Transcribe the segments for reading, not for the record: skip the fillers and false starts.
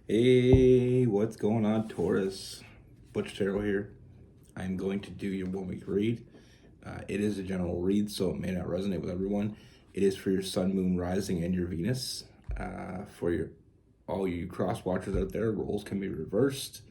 Hey, what's going on, Taurus? Butch here. I'm going to do your 1 week read. It is a general read, so it may not resonate with everyone. It is for your Sun, Moon, Rising, and your Venus. For all you cross watchers out there, roles can be reversed.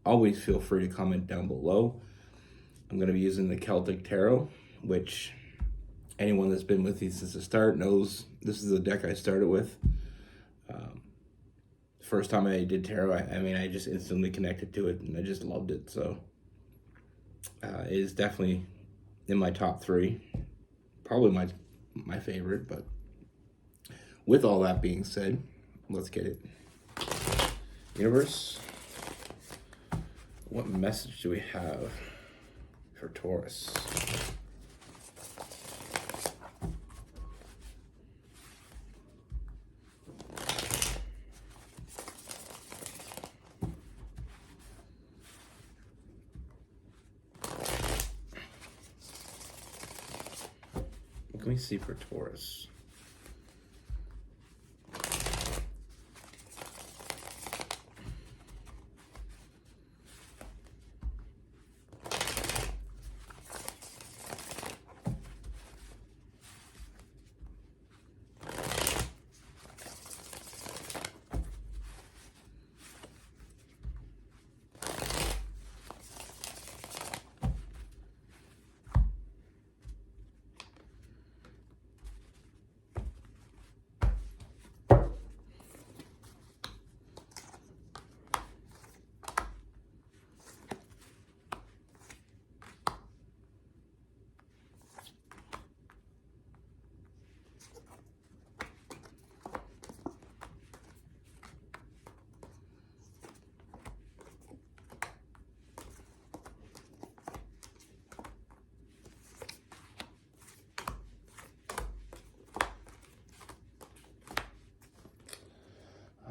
Always feel free to comment down below. I'm going to be using the Celtic Tarot, which anyone that's been with me since the start knows this is the deck I started with. First time I did tarot, I just instantly connected to it and I just loved it. So it is definitely in my top three, probably my favorite. But with all that being said, let's get it. Universe, what message do we have for Taurus? What can we see for Taurus?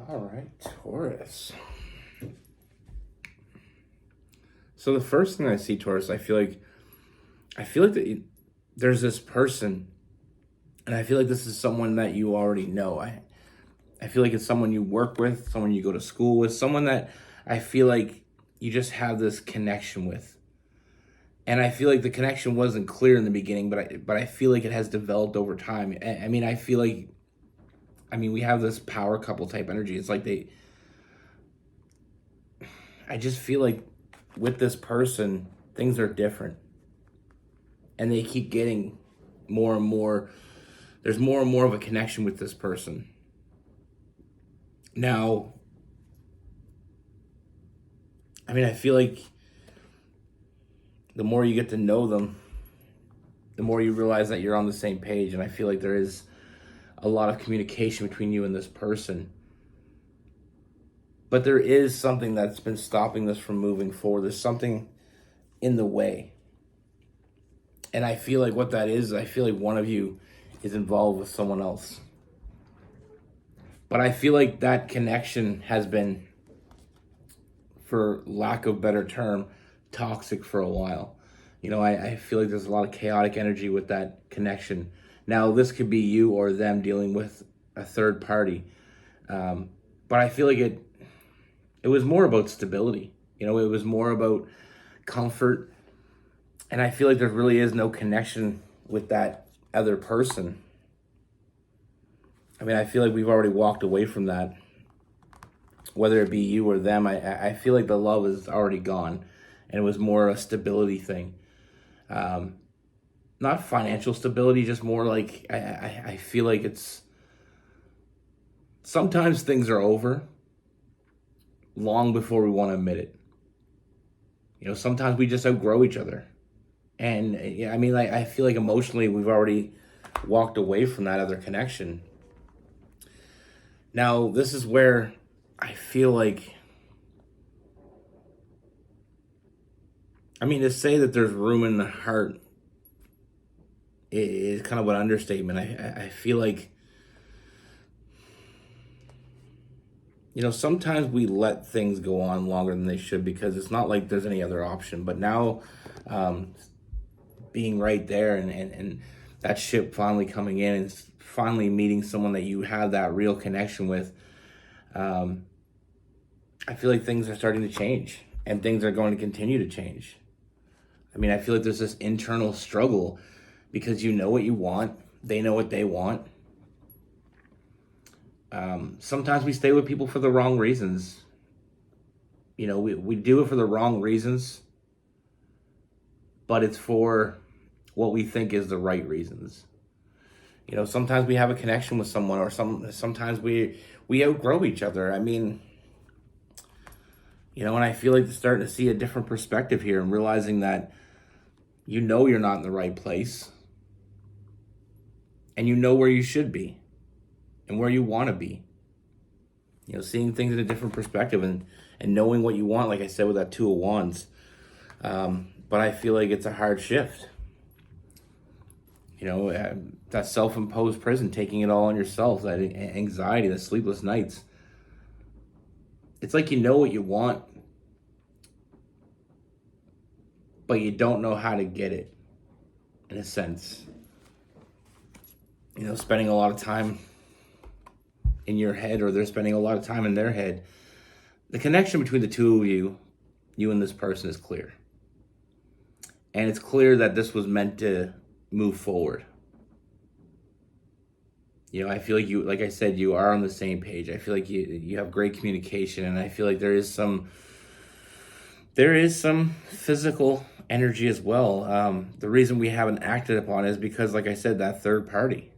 All right, Taurus. So the first thing I see, Taurus, I feel like there's this person, and I feel like this is someone that you already know. I feel like it's someone you work with, someone you go to school with, someone that I feel like you just have this connection with. And I feel like the connection wasn't clear in the beginning, but I feel like it has developed over time. I feel like we have this power couple type energy. It's like I just feel like with this person, things are different. And they keep getting more and more. There's more and more of a connection with this person. Now, I feel like the more you get to know them, the more you realize that you're on the same page. And I feel like there is a lot of communication between you and this person. But there is something that's been stopping this from moving forward. There's something in the way. And I feel like what that is, I feel like one of you is involved with someone else. But I feel like that connection has been, for lack of a better term, toxic for a while. I feel like there's a lot of chaotic energy with that connection. Now, this could be you or them dealing with a third party. But I feel like it was more about stability. It was more about comfort. And I feel like there really is no connection with that other person. I feel like we've already walked away from that. Whether it be you or them, I feel like the love is already gone. And it was more a stability thing. Not financial stability, just more like I feel like it's sometimes things are over long before we want to admit it. Sometimes we just outgrow each other. And I feel like emotionally we've already walked away from that other connection. Now, this is where I feel like, to say that there's room in the heart is kind of an understatement. I feel like, sometimes we let things go on longer than they should because it's not like there's any other option. But now, being right there and that ship finally coming in and finally meeting someone that you have that real connection with, I feel like things are starting to change, and things are going to continue to change. I mean, I feel like there's this internal struggle because you know what you want, they know what they want. Sometimes we stay with people for the wrong reasons. You know, we do it for the wrong reasons, but it's for what we think is the right reasons. You know, sometimes we have a connection with someone, or sometimes we outgrow each other. I mean, you know, and I feel like starting to see a different perspective here and realizing that you know you're not in the right place, and you know where you should be and where you want to be. You know, seeing things in a different perspective and knowing what you want, like I said with that Two of Wands. But I feel like it's a hard shift. You know, that self-imposed prison, taking it all on yourself, that anxiety, the sleepless nights. It's like you know what you want, but you don't know how to get it, in a sense. You know, spending a lot of time in your head, or they're spending a lot of time in their head. The connection between the two of you and this person, is clear. And it's clear that this was meant to move forward. You know, I feel like you, like I said, you are on the same page. I feel like you have great communication, and I feel like there is some physical energy as well. The reason we haven't acted upon it is because, like I said, that third party.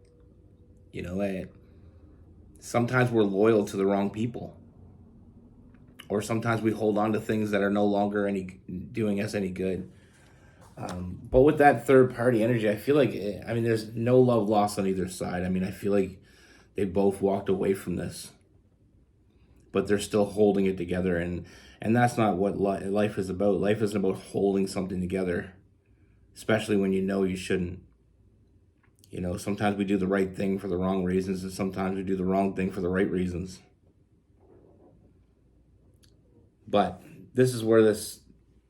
You know, sometimes we're loyal to the wrong people, or sometimes we hold on to things that are no longer doing us any good. But with that third party energy, I feel like, I mean, there's no love lost on either side. I mean, I feel like they both walked away from this, but they're still holding it together. And that's not what life is about. Life isn't about holding something together, especially when you know you shouldn't. You know, sometimes we do the right thing for the wrong reasons, and sometimes we do the wrong thing for the right reasons. But this is where this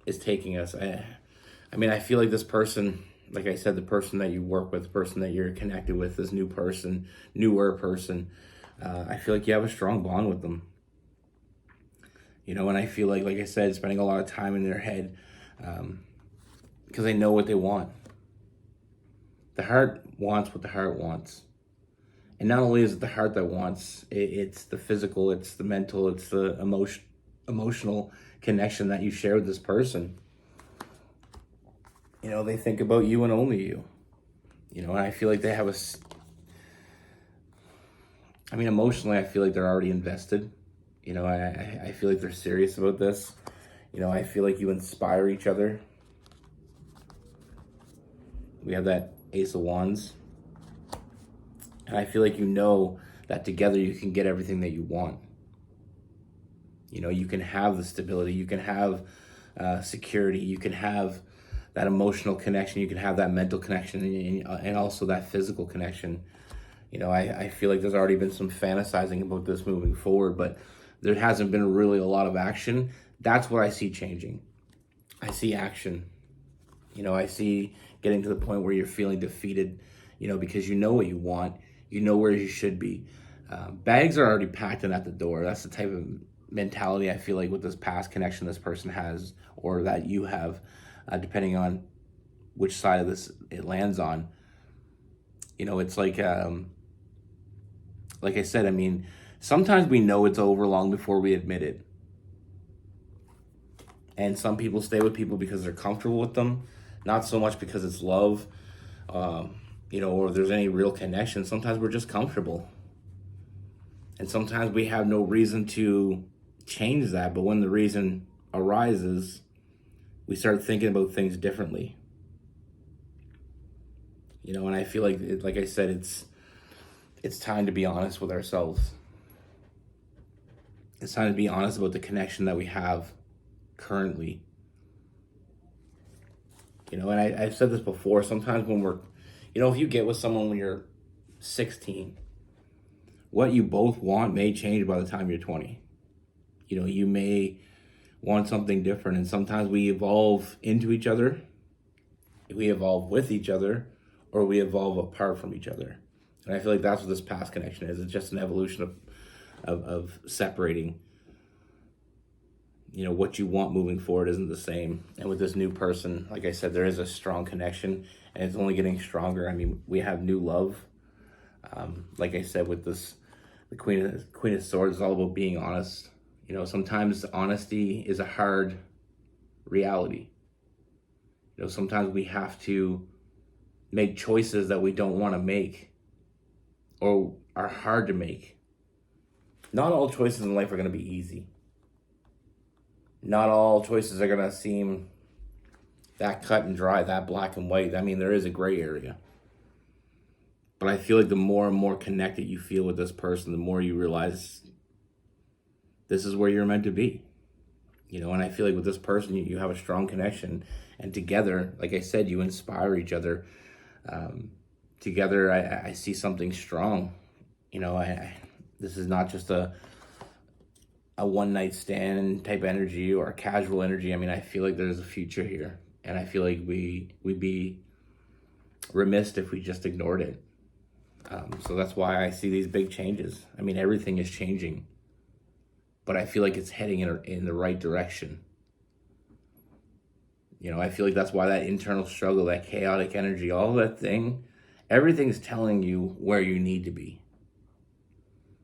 is taking us. I mean, I feel like this person, like I said, the person that you work with, the person that you're connected with, this newer person, I feel like you have a strong bond with them. You know, and I feel like I said, spending a lot of time in their head, because they know what they want. The heart wants what the heart wants. And not only is it the heart that wants, it's the physical, it's the mental, it's the emotional connection that you share with this person. You know, they think about you and only you. You know, and I feel like they have I mean, emotionally, I feel like they're already invested. You know, I feel like they're serious about this. You know, I feel like you inspire each other. We have that Ace of Wands. And I feel like you know that together you can get everything that you want. You know, you can have the stability, you can have security, you can have that emotional connection, you can have that mental connection, and also that physical connection. You know, I feel like there's already been some fantasizing about this moving forward, but there hasn't been really a lot of action. That's what I see changing. I see action. You know, I see getting to the point where you're feeling defeated, you know, because you know what you want, you know where you should be. Bags are already packed and at the door. That's the type of mentality I feel like with this past connection this person has, or that you have, depending on which side of this it lands on. You know, it's like I said, I mean, sometimes we know it's over long before we admit it. And some people stay with people because they're comfortable with them, not so much because it's love, you know, or there's any real connection. Sometimes we're just comfortable. And sometimes we have no reason to change that, but when the reason arises, we start thinking about things differently. You know, and I feel like I said, it's time to be honest with ourselves. It's time to be honest about the connection that we have currently. You know, and I've said this before, sometimes when we're, you know, if you get with someone when you're 16, what you both want may change by the time you're 20. You know, you may want something different, and sometimes we evolve into each other, we evolve with each other, or we evolve apart from each other. And I feel like that's what this past connection is. It's just an evolution of separating. what you want moving forward isn't the same. And with this new person, like I said, there is a strong connection, and it's only getting stronger. I mean, we have new love. Like I said, with this, the Queen of Swords is all about being honest. Sometimes honesty is a hard reality. Sometimes we have to make choices that we don't want to make or are hard to make. Not all choices in life are going to be easy. Not all choices are going to seem that cut and dry, that black and white. I mean, there is a gray area. But I feel like the more and more connected you feel with this person, the more you realize this is where you're meant to be. And I feel like with this person, you have a strong connection. And together, like I said, you inspire each other. Together, I see something strong. This is not just a one-night stand type energy or a casual energy. I mean, I feel like there's a future here. And I feel like we'd be remiss if we just ignored it. So that's why I see these big changes. I mean, everything is changing. But I feel like it's heading in the right direction. I feel like that's why that internal struggle, that chaotic energy, all that thing, everything's telling you where you need to be.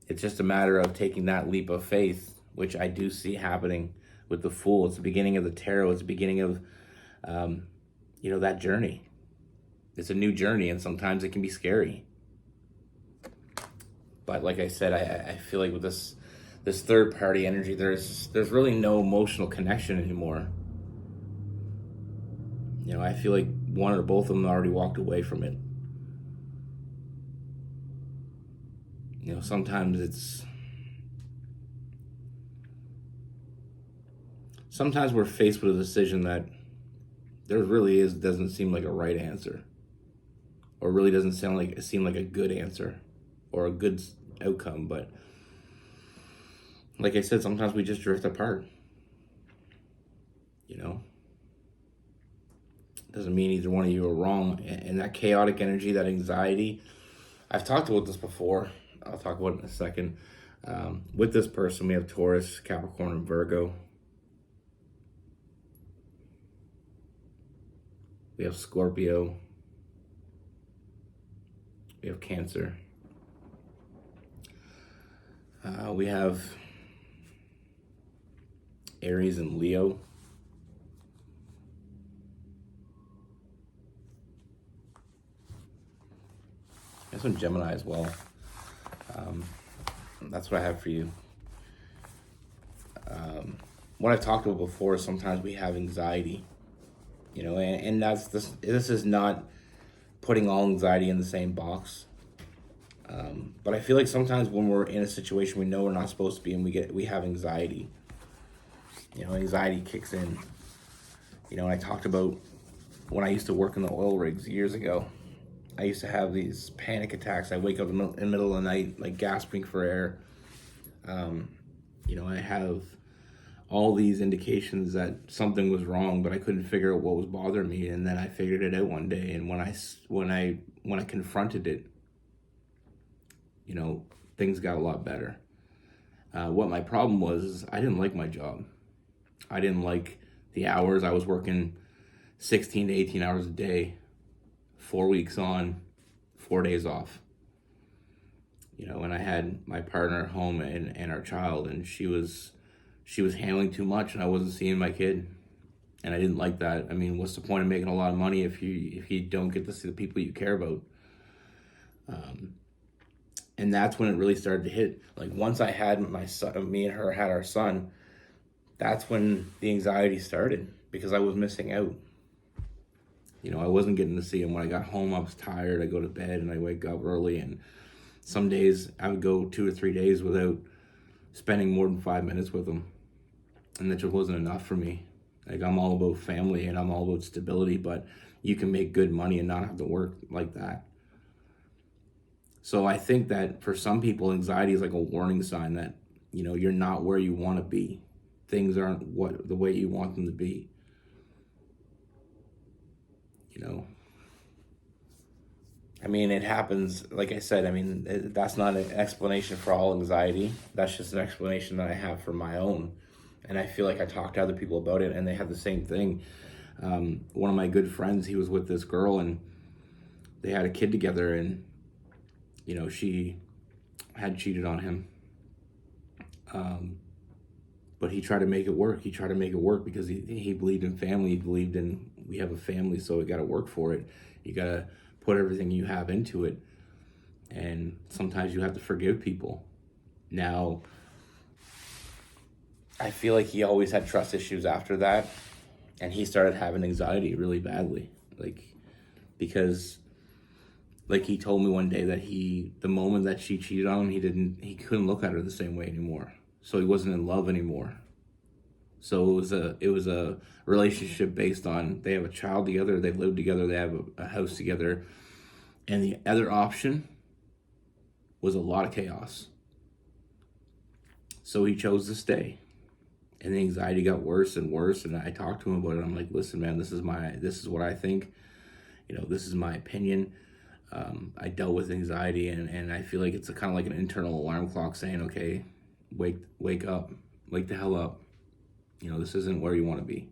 It's just a matter of taking that leap of faith, which I do see happening with the Fool. It's the beginning of the tarot. It's the beginning of, that journey. It's a new journey, and sometimes it can be scary. But like I said, I feel like with this third party energy, there's really no emotional connection anymore. I feel like one or both of them already walked away from it. Sometimes we're faced with a decision that doesn't seem like a right answer, or really doesn't seem like a good answer or a good outcome. But like I said, sometimes we just drift apart. Doesn't mean either one of you are wrong. And that chaotic energy, that anxiety, I've talked about this before. I'll talk about it in a second. With this person, we have Taurus, Capricorn, and Virgo. We have Scorpio. We have Cancer. We have Aries and Leo. There's some Gemini as well. That's what I have for you. What I've talked about before is sometimes we have anxiety, and this is not putting all anxiety in the same box. But I feel like sometimes when we're in a situation we know we're not supposed to be in, we have anxiety. Anxiety kicks in. And I talked about when I used to work in the oil rigs years ago. I used to have these panic attacks. I wake up in the middle of the night, like gasping for air. I have all these indications that something was wrong, but I couldn't figure out what was bothering me. And then I figured it out one day. And when I confronted it, things got a lot better. What my problem was is I didn't like my job. I didn't like the hours. I was working 16 to 18 hours a day, 4 weeks on, 4 days off. And I had my partner at home and our child, and she was handling too much, and I wasn't seeing my kid. And I didn't like that. I mean, what's the point of making a lot of money if you don't get to see the people you care about? And that's when it really started to hit. Like once I had my son, me and her had our son, that's when the anxiety started, because I was missing out. I wasn't getting to see him. When I got home, I was tired. I go to bed and I wake up early, and some days I would go 2 or 3 days without spending more than 5 minutes with him. And that just wasn't enough for me. Like, I'm all about family and I'm all about stability, but you can make good money and not have to work like that. So I think that for some people, anxiety is like a warning sign that, you're not where you want to be. Things aren't the way you want them to be. I mean, it happens, like I said, that's not an explanation for all anxiety. That's just an explanation that I have for my own. And I feel like I talked to other people about it and they had the same thing. One of my good friends, he was with this girl and they had a kid together, and, you know, she had cheated on him. But he tried to make it work. He tried to make it work because he believed in family. He believed in, we have a family, so we got to work for it. You got to put everything you have into it. And sometimes you have to forgive people. Now, I feel like he always had trust issues after that. And he started having anxiety really badly. Because he told me one day that the moment that she cheated on him, he couldn't look at her the same way anymore. So he wasn't in love anymore. So it was a relationship based on, they have a child together, they've lived together, they have a house together. And the other option was a lot of chaos. So he chose to stay. And the anxiety got worse and worse. And I talked to him about it. I'm like, listen, man, this is what I think. You know, this is my opinion. I dealt with anxiety, and I feel like it's kind of like an internal alarm clock saying, okay, wake up, wake the hell up. You know, this isn't where you want to be.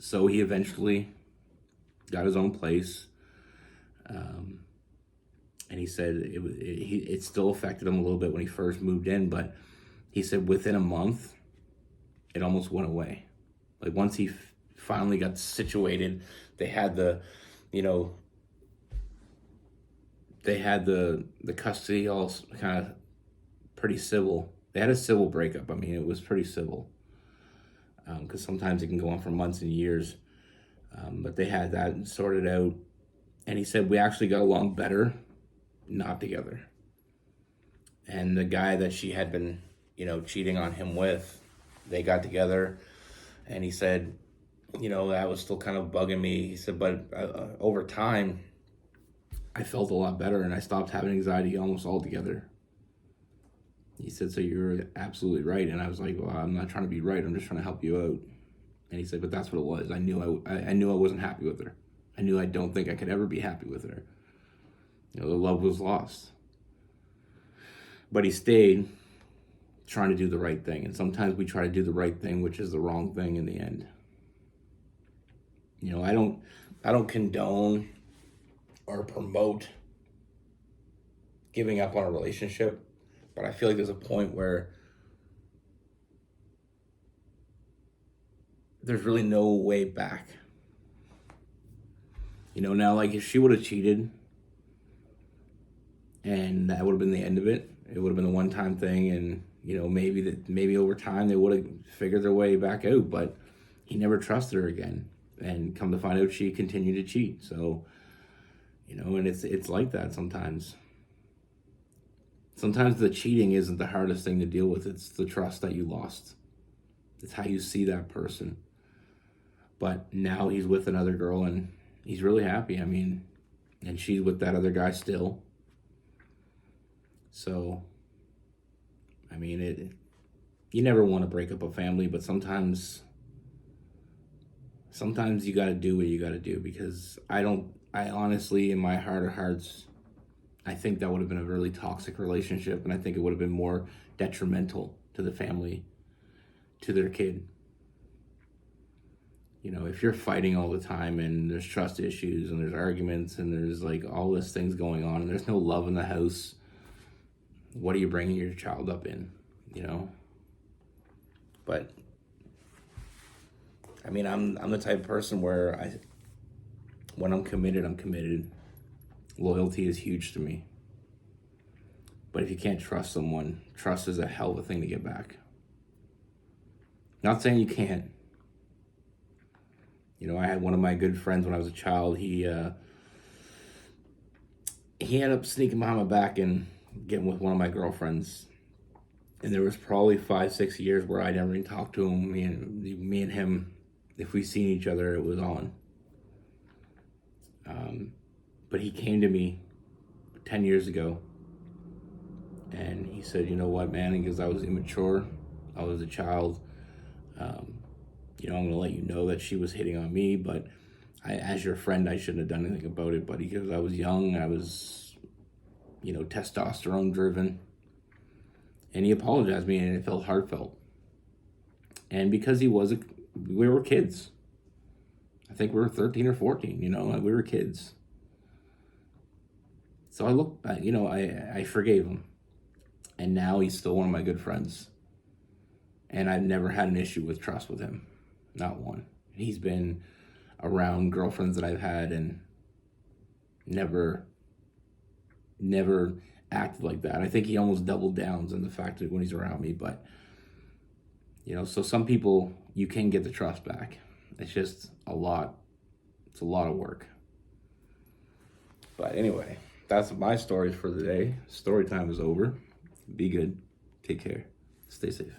So he eventually got his own place. And he said it still affected him a little bit when he first moved in, but he said within a month, it almost went away. Like once he finally got situated, they had the custody all kind of pretty civil. They had a civil breakup. I mean, it was pretty civil. Because sometimes it can go on for months and years. But they had that sorted out. And he said, we actually got along better not together. And the guy that she had been, cheating on him with, they got together. And he said, that was still kind of bugging me. He said, but over time, I felt a lot better and I stopped having anxiety almost altogether. He said, so you're absolutely right. And I was like, well, I'm not trying to be right. I'm just trying to help you out. And he said, but that's what it was. I knew I wasn't happy with her. I knew I don't think I could ever be happy with her. The love was lost. But he stayed trying to do the right thing. And sometimes we try to do the right thing, which is the wrong thing in the end. I don't condone or promote giving up on a relationship. But I feel like there's a point where there's really no way back. Now, like, if she would have cheated and that would have been the end of it, it would have been a one-time thing, and, maybe over time they would have figured their way back out, but he never trusted her again. And come to find out, she continued to cheat. So, and it's like that sometimes. Sometimes the cheating isn't the hardest thing to deal with. It's the trust that you lost. It's how you see that person. But now he's with another girl and he's really happy. I mean, and she's with that other guy still. So, I mean, you never want to break up a family, but sometimes you got to do what you got to do, because I honestly, in my heart of hearts, I think that would have been a really toxic relationship, and I think it would have been more detrimental to the family, to their kid. If you're fighting all the time and there's trust issues and there's arguments and there's like all these things going on and there's no love in the house, what are you bringing your child up in, But, I mean, I'm the type of person where when I'm committed, I'm committed. Loyalty is huge to me. But if you can't trust someone, trust is a hell of a thing to get back. Not saying you can't. I had one of my good friends when I was a child. He ended up sneaking behind my back and getting with one of my girlfriends. And there was probably 5-6 years where I never even talked to him. Me and him, if we seen each other, it was on. But he came to me 10 years ago and he said, you know what, man, because I was immature, I was a child, I'm going to let you know that she was hitting on me, but as your friend, I shouldn't have done anything about it, buddy, because I was young, I was, testosterone driven. And he apologized to me and it felt heartfelt. And because we were kids. I think we were 13 or 14, like we were kids. So I look back, I forgave him. And now he's still one of my good friends. And I've never had an issue with trust with him. Not one. He's been around girlfriends that I've had and never acted like that. I think he almost doubled downs on the fact that when he's around me. But, so some people, you can get the trust back. It's just a lot. It's a lot of work. But anyway, that's my stories for the day. Story time is over. Be good. Take care. Stay safe.